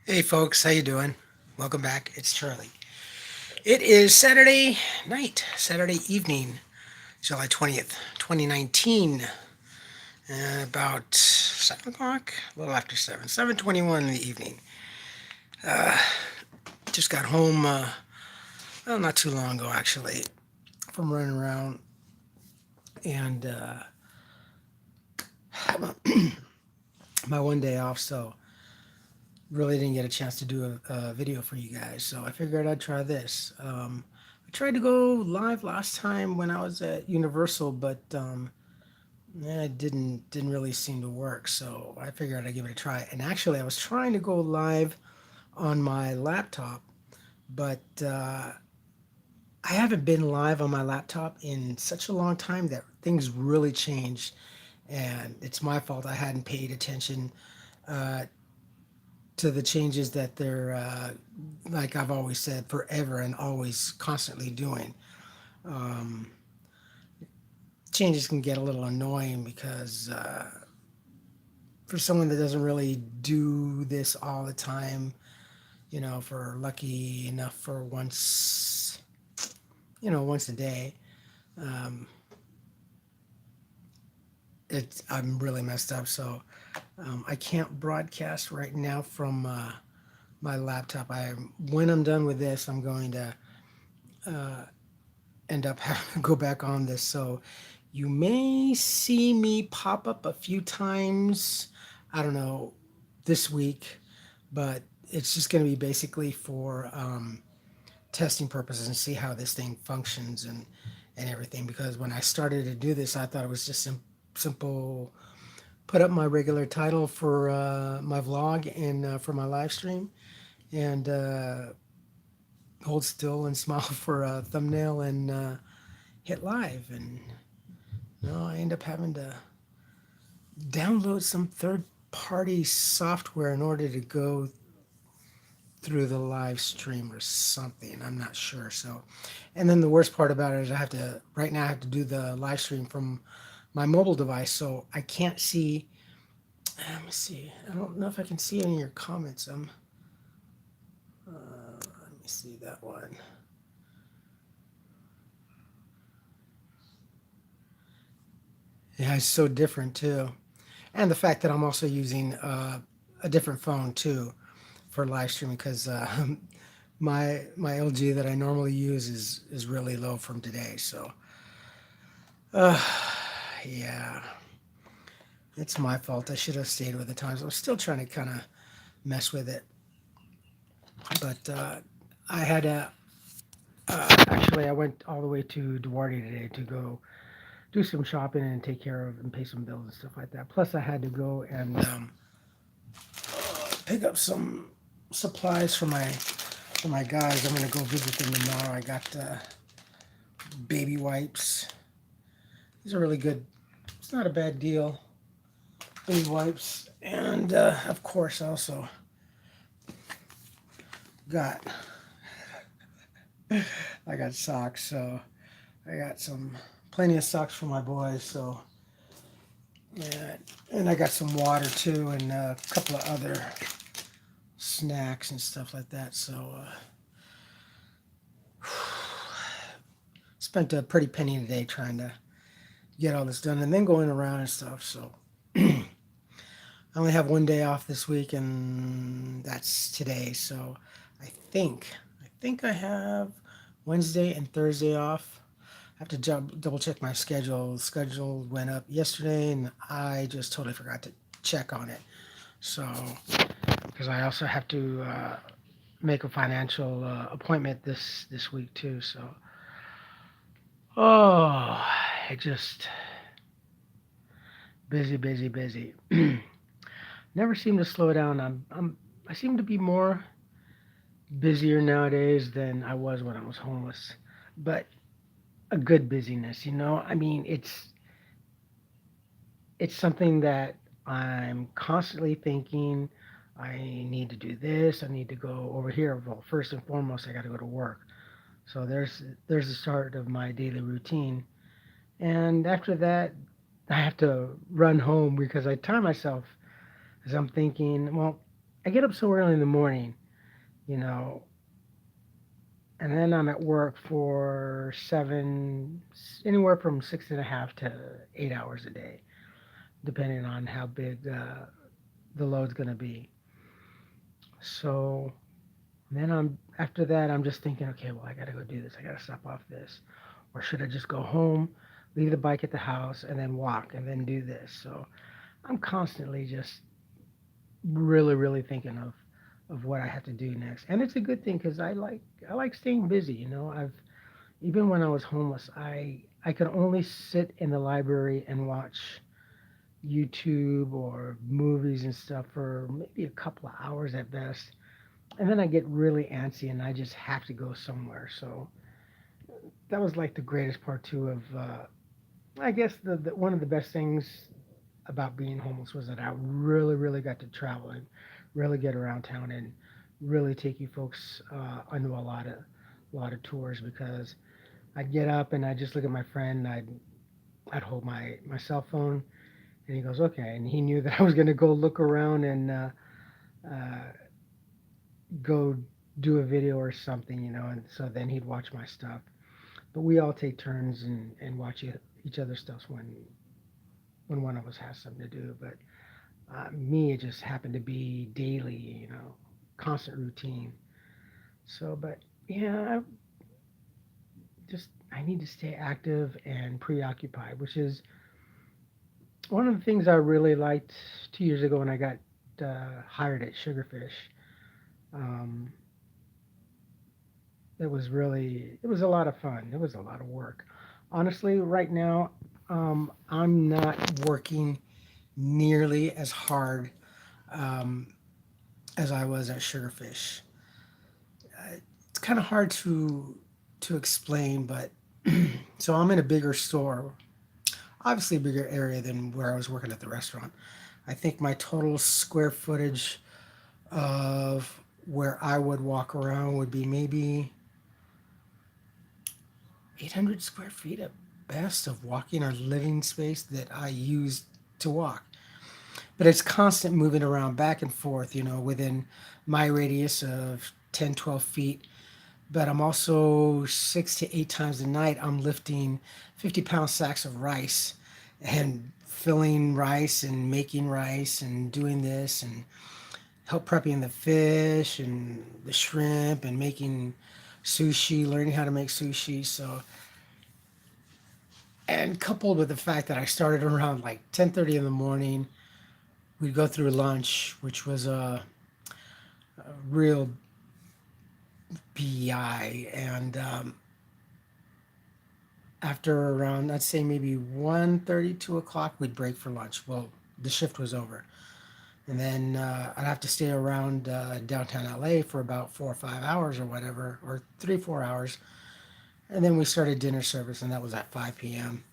Hey folks, how you doing? Welcome back. It's Charlie. It is Saturday night, Saturday evening, July 20th, 2019. About 7 o'clock, a little after 7, 7:21 in the evening. Just got home, well, not too long ago actually, from running around and my one day off, so really didn't get a chance to do a video for you guys. So I figured I'd try this. I tried to go live last time when I was at Universal, but it didn't really seem to work. So I figured I'd give it a try. And actually, I was trying to go live on my laptop, but I haven't been live on my laptop in such a long time that things really changed. And it's my fault I hadn't paid attention uh, to the changes that they're, like I've always said, forever and always constantly doing. Um, Changes can get a little annoying because for someone that doesn't really do this all the time, for lucky enough for once, once a day, um, I'm really messed up. So I can't broadcast right now from my laptop. When I'm done with this, I'm going to end up having to go back on this. So you may see me pop up a few times. I don't know this week, but it's just going to be basically for testing purposes and see how this thing functions and everything. Because when I started to do this, I thought it was just simple. Put up my regular title for my vlog and for my live stream, and hold still and smile for a thumbnail and hit live. And I end up having to download some third party software in order to go through the live stream or something. I'm not sure. So, and then the worst part about it is right now I have to do the live stream from my mobile device. So I can't see, let me see. I don't know if I can see any of your comments. Let me see that one. Yeah, it's so different too. And the fact that I'm also using a different phone too for live streaming because my LG that I normally use is really low from today. So uh, yeah, it's my fault. I should have stayed with the times. I'm still trying to kind of mess with it, but I had to. Actually, I went all the way to Duarte today to go do some shopping and take care of and pay some bills and stuff like that. Plus, I had to go and pick up some supplies for my guys. I'm gonna go visit them tomorrow. I got baby wipes. These are really good. It's not a bad deal. Baby wipes, and of course, I also got I got socks. So I got some plenty of socks for my boys. So yeah, and I got some water too, and a couple of other snacks and stuff like that. So spent a pretty penny today trying to get all this done, and then going around and stuff. So I only have one day off this week, and that's today. So I think I think I have Wednesday and Thursday off. I have to double check my schedule. The schedule went up yesterday, and I just totally forgot to check on it. So because I also have to make a financial appointment this week too. So oh, it just busy, busy, busy. Never seem to slow down. I seem to be more busier nowadays than I was when I was homeless, but a good busyness. I mean, it's something that I'm constantly thinking. I need to do this. I need to go over here. Well, first and foremost, I got to go to work. So there's the start of my daily routine, and after that, I have to run home because I time myself as I'm thinking, well. I get up so early in the morning, you know, and then I'm at work for anywhere from 6.5 to 8 hours a day, depending on how big the load's going to be. So then after that, I'm just thinking, okay, well, I got to go do this. I got to step off this. Or should I just go home, leave the bike at the house, and then walk and then do this? So I'm constantly just really, really thinking of what I have to do next. And it's a good thing because I like staying busy. I've even when I was homeless, I could only sit in the library and watch YouTube or movies and stuff for maybe a couple of hours at best. And then I get really antsy and I just have to go somewhere. So that was like the greatest part too of I guess the one of the best things about being homeless was that I really, really got to travel and really get around town and really take you folks onto a lot of tours because I'd get up and I'd just look at my friend. I'd hold my cell phone and he goes, okay. And he knew that I was going to go look around and uh, go do a video or something. And so then he'd watch my stuff. But we all take turns and watch each other's stuff when one of us has something to do. But me, it just happened to be daily, constant routine. So, but yeah, I need to stay active and preoccupied, which is one of the things I really liked 2 years ago when I got hired at Sugarfish. Um, it was a lot of fun. It was a lot of work. Honestly, right now, I'm not working nearly as hard um, as I was at Sugarfish. It's kind of hard to explain, but so I'm in a bigger store, obviously a bigger area than where I was working at the restaurant. I think my total square footage of where I would walk around would be maybe 800 square feet at best of walking or living space that I use to walk. But it's constant moving around back and forth, within my radius of 10, 12 feet. But I'm also 6 to 8 times a night, I'm lifting 50-pound sacks of rice and filling rice and making rice and doing this and help prepping the fish and the shrimp and making sushi, learning how to make sushi. So, and coupled with the fact that I started around like 10:30 in the morning, we'd go through lunch, which was a real BI. And after around, I'd say maybe 1:30, 2 o'clock, we'd break for lunch. Well, the shift was over. And then I'd have to stay around downtown LA for about 4 or 5 hours or whatever, or 3, 4 hours. And then we started dinner service, and that was at 5 p.m.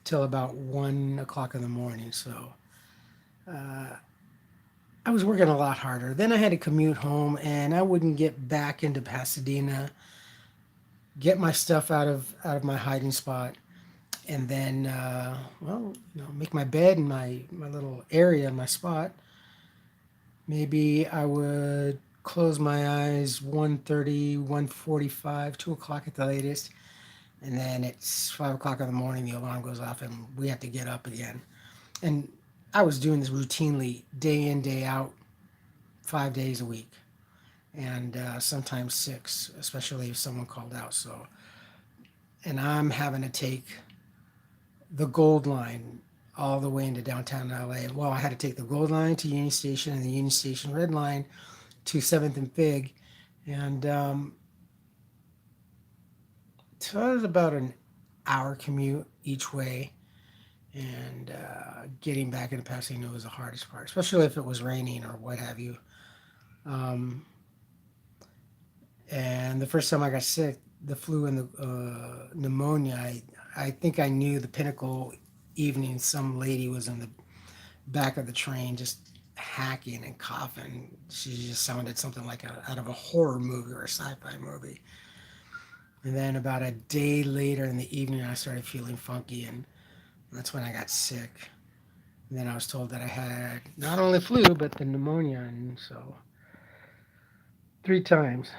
till about 1 o'clock in the morning. So I was working a lot harder. Then I had to commute home, and I wouldn't get back into Pasadena, get my stuff out of my hiding spot, and then well, make my bed in my little area, my spot. Maybe I would close my eyes 1:30, 1:45, 2 o'clock at the latest, and then it's 5 o'clock in the morning. The alarm goes off, and we have to get up again. And I was doing this routinely, day in, day out, 5 days a week, and sometimes six, especially if someone called out. So, and I'm having to take the Gold Line all the way into downtown LA. Well, I had to take the Gold Line to Union Station and the Union Station Red Line to 7th and Fig, and so it was about an hour commute each way. And getting back into Pasadena was the hardest part, especially if it was raining or what have you. Um, and the first time I got sick, the flu and the pneumonia, I think I knew the Pinnacle evening. Some lady was in the back of the train just hacking and coughing. She just sounded something like out of a horror movie or a sci-fi movie. And then about a day later in the evening, I started feeling funky, and that's when I got sick. And then I was told that I had not only flu but the pneumonia, and so 3 times.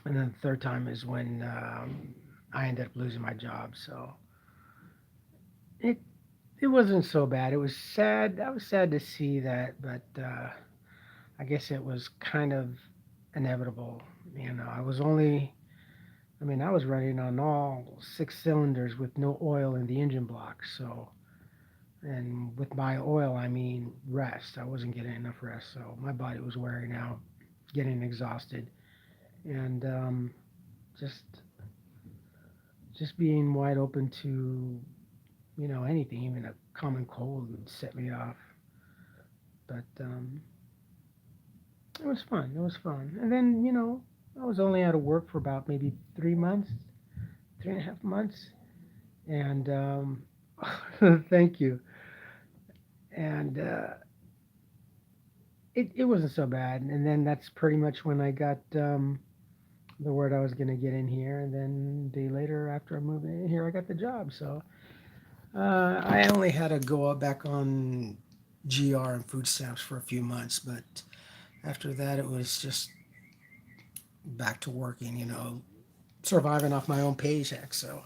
And then the third time is when I ended up losing my job. So it it wasn't so bad. It was sad. I was sad to see that, but I guess it was kind of inevitable. I was only. I mean, I was running on all 6 cylinders with no oil in the engine block. So, and with my oil, I mean rest. I wasn't getting enough rest, so my body was wearing out, getting exhausted, and just just being wide open to anything, even a common cold would set me off. But it was fun. It was fun. And then I was only out of work for about maybe 3 months, 3.5 months, and thank you. And it wasn't so bad. And then that's pretty much when I got the word I was going to get in here. And then a day later, after I moved in here, I got the job. So I only had to go up back on GR and food stamps for a few months, but after that, it was just back to working, surviving off my own paycheck. So,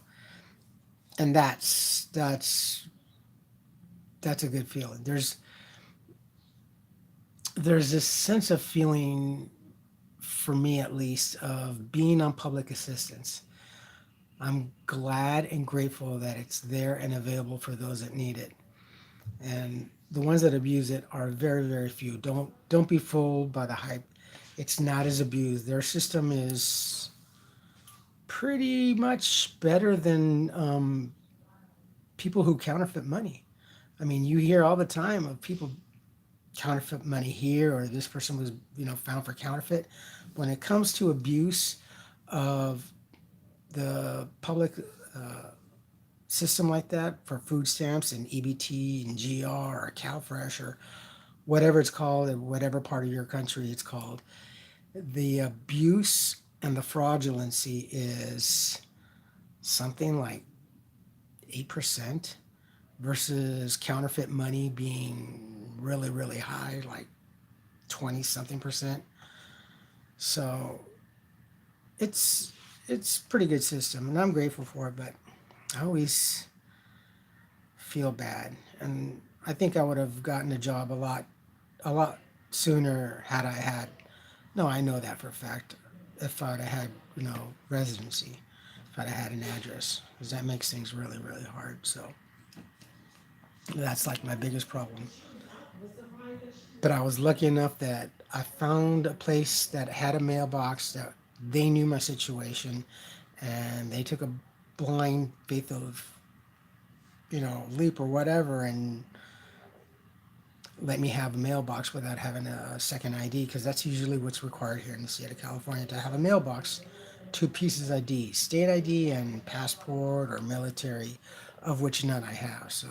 and that's a good feeling. There's this sense of feeling, for me at least, of being on public assistance. I'm glad and grateful that it's there and available for those that need it. And the ones that abuse it are very, very few. Don't be fooled by the hype. It's not as abused. Their system is pretty much better than people who counterfeit money. I mean, you hear all the time of people counterfeit money here, or this person was found for counterfeit. When it comes to abuse of the public system like that for food stamps and EBT and GR or CalFresh or whatever it's called in whatever part of your country it's called, the abuse and the fraudulency is something like 8% versus counterfeit money being really, really high, like 20 something percent. So it's it's pretty good system, and I'm grateful for it. But I always feel bad, and I think I would have gotten a job a lot sooner had I had. No, I know that for a fact. If I'd have had residency, if I'd have had an address, because that makes things really, really hard. So that's like my biggest problem. But I was lucky enough that I found a place that had a mailbox that they knew my situation, and they took a blind faith of leap or whatever, and let me have a mailbox without having a second ID, because that's usually what's required here in the state of California, to have a mailbox, 2 pieces ID, state ID and passport or military, of which none I have. So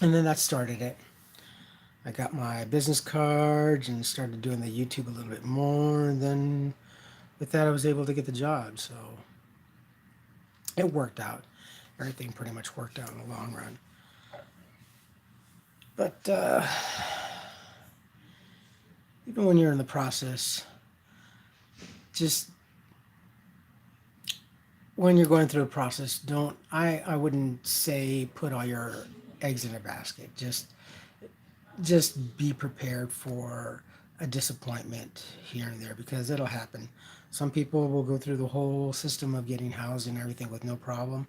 and then that started it. I got my business cards and started doing the YouTube a little bit more, and then with that I was able to get the job. So it worked out. Everything pretty much worked out in the long run. But even when you're in the process, just when you're going through a process, don't I wouldn't say put all your eggs in a basket. Just be prepared for a disappointment here and there, because it'll happen. Some people will go through the whole system of getting housed and everything with no problem.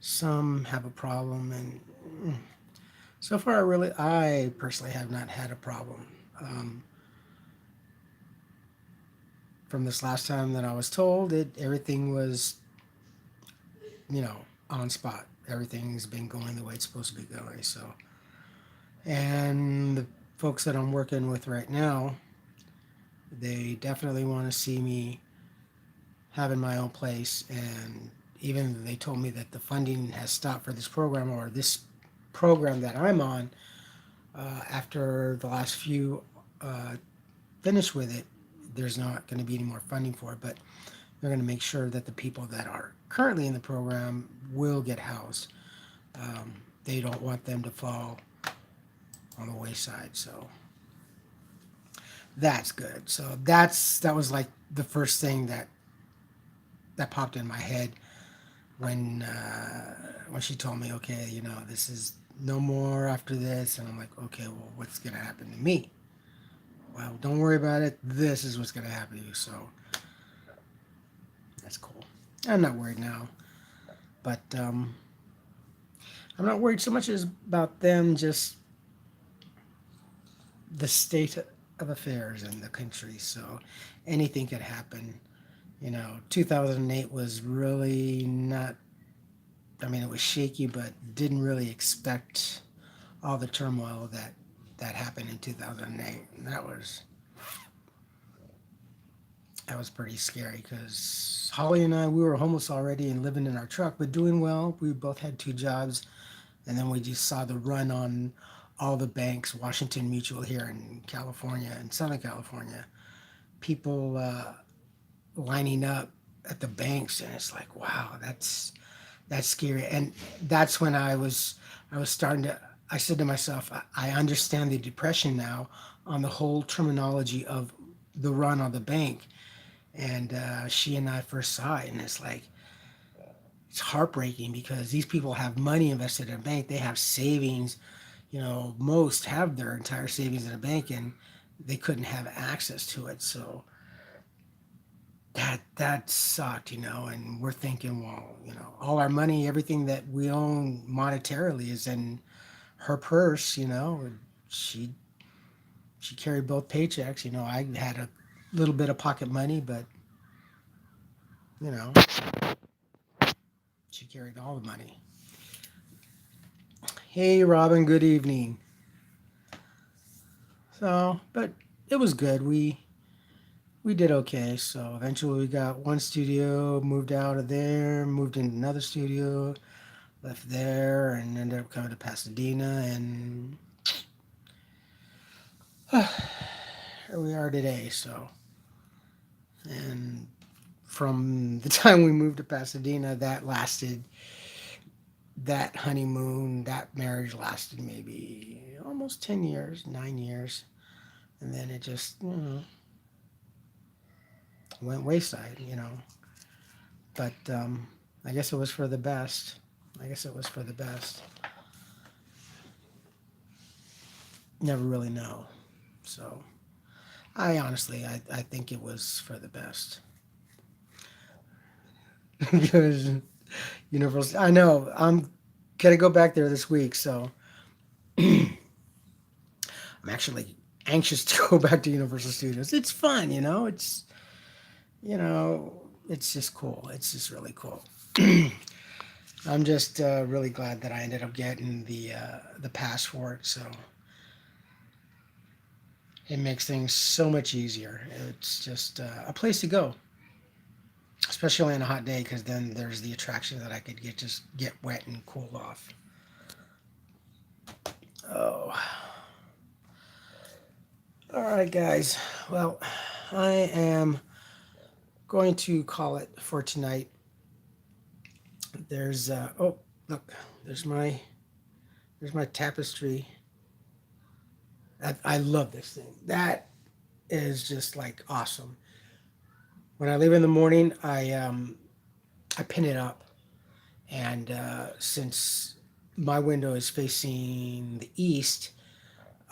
Some have a problem, and so far, I personally have not had a problem. Um, from this last time that I was told, everything was you know on spot. Everything's been going the way it's supposed to be going. So, and the folks that I'm working with right now, they definitely want to see me having my own place. And even they told me that the funding has stopped for this program, or this program that I'm on, after the last few uh, finish with it, there's not going to be any more funding for it. But they're going to make sure that the people that are currently in the program will get housed. They don't want them to fall on the wayside. So that's good. So that was like the first thing that popped in my head when she told me, okay, this is no more after this, and I'm like, okay, well, what's gonna happen to me? Well, don't worry about it. This is what's gonna happen to you. So that's cool. I'm not worried now, but I'm not worried so much as about them, just the state of affairs in the country. So anything could happen. 2008 was really not, I mean, it was shaky, but didn't really expect all the turmoil that happened in 2008. And that was pretty scary because Holly and I, we were homeless already and living in our truck, but doing well. We both had two jobs, and then we just saw the run on all the banks, Washington Mutual here in California, in Southern California, people lining up at the banks, and it's like, wow, that's scary. And that's when I was starting to, I said to myself, I understand the depression now on the whole terminology of the run on the bank. And she and I first saw it, and it's like, it's heartbreaking because these people have money invested in a bank. They have savings. Most have their entire savings in a bank, and they couldn't have access to it. So that sucked, and we're thinking, well, all our money, everything that we own monetarily is in her purse. She she carried both paychecks. I had a little bit of pocket money, but you know she carried all the money. Hey, Robin, good evening. So, but it was good. We did okay. So eventually we got one studio, moved out of there, moved into another studio, left there, and ended up coming to Pasadena, and here we are today. So, and from the time we moved to Pasadena, that honeymoon, that marriage lasted maybe almost 10 years, 9 years. And then it just, went wayside. But I guess it was for the best. I guess it was for the best. Never really know. So I think it was for the best. Because Universal, I know, I'm gonna go back there this week, so I'm actually anxious to go back to Universal Studios. It's fun, you know, it's just cool. It's just really cool. I'm just really glad that I ended up getting the pass for it. So it makes things so much easier. It's just a place to go, especially on a hot day, because then there's the attraction that I could get wet and cool off. Oh, all right, guys. Well, I am going to call it for tonight. There's oh, look, there's my tapestry. I love this thing. That is just like awesome. When I leave in the morning, I pin it up, and since my window is facing the east,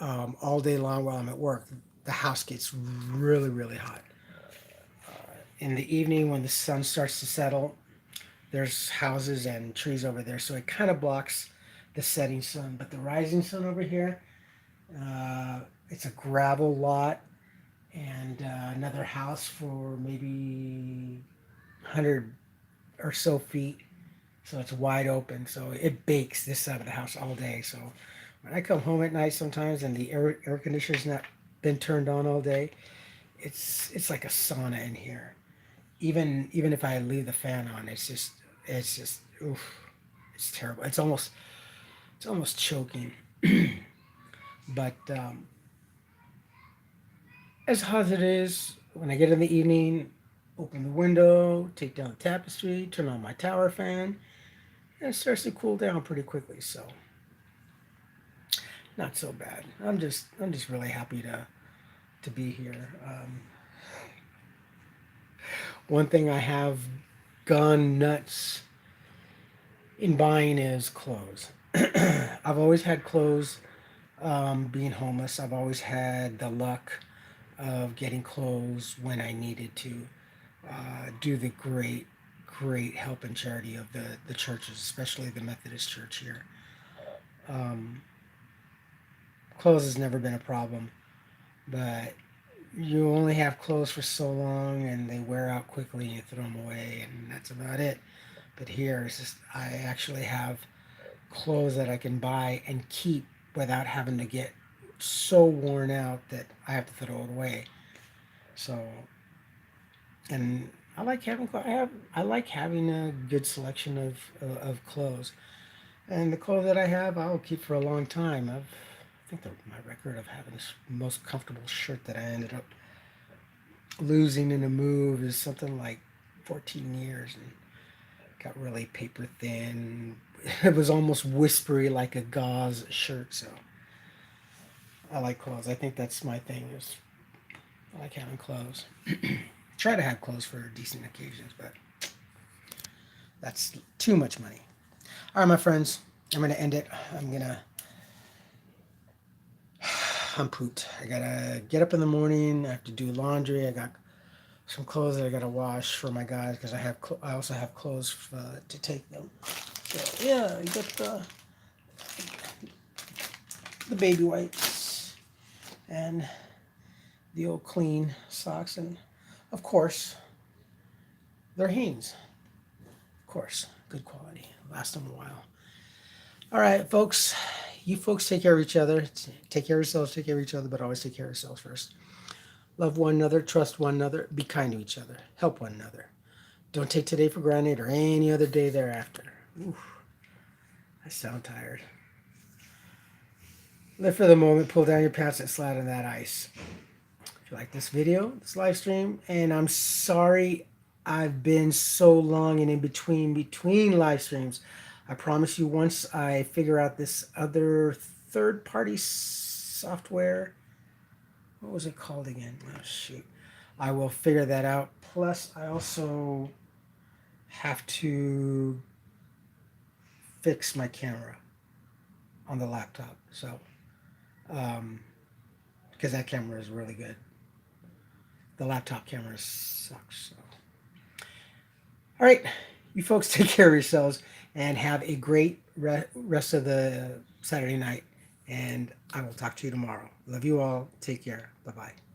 all day long while I'm at work, the house gets really really hot. In the evening, when the sun starts to settle, there's houses and trees over there, so it kind of blocks the setting sun. But the rising sun over here, uh, it's a gravel lot, and another house for maybe 100 or so feet. So it's wide open. So it bakes this side of the house all day. So when I come home at night sometimes and the air conditioner's not been turned on all day, it's like a sauna in here. Even if I leave the fan on, it's just oof, it's terrible. It's almost choking. But as hot as it is, when I get in the evening, Open the window, take down the tapestry, turn on my tower fan, and it starts to cool down pretty quickly. So not so bad. I'm just really happy to be here. One thing I have gone nuts in buying is clothes. I've always had clothes. Being homeless, I've always had the luck of getting clothes when I needed to do the great help and charity of the churches, especially the Methodist Church here. Um, Clothes has never been a problem, but you only have clothes for so long and they wear out quickly and you throw them away, and that's about it. But here it's just I actually have clothes that I can buy and keep without having to get so worn out that I have to throw it away. So, and I like having I like having a good selection of clothes, and the clothes that I have I'll keep for a long time. I think my record of having the most comfortable shirt that I ended up losing in a move is something like 14 years, and got really paper thin. It was almost whispery like a gauze shirt. So I like clothes. I think that's my thing. Is I like having clothes. Try to have clothes for decent occasions, but that's too much money. All right, my friends, I'm gonna end it. I'm pooped. I gotta get up in the morning. I have to do laundry. I got some clothes that I gotta wash for my guys because I also have clothes to take them. So yeah, you got the baby wipes and the old clean socks, and of course they're Hanes. Of course, good quality, last them a while. All right, folks. You folks take care of each other. Take care of yourselves. Take care of each other, but always take care of yourselves first. Love one another. Trust one another. Be kind to each other. Help one another. Don't take today for granted or any other day thereafter. Oof, I sound tired. Live for the moment. Pull down your pants and slide on that ice. If you like this video, this live stream, and I'm sorry I've been so long and in between live streams. I promise you, once I figure out this other third party software, what was it called again? Oh shoot. I will figure that out. Plus I also have to fix my camera on the laptop. So um, because that camera is really good. The laptop camera sucks. So. All right, you folks take care of yourselves and have a great rest of the Saturday night. And I will talk to you tomorrow. Love you all. Take care. Bye bye.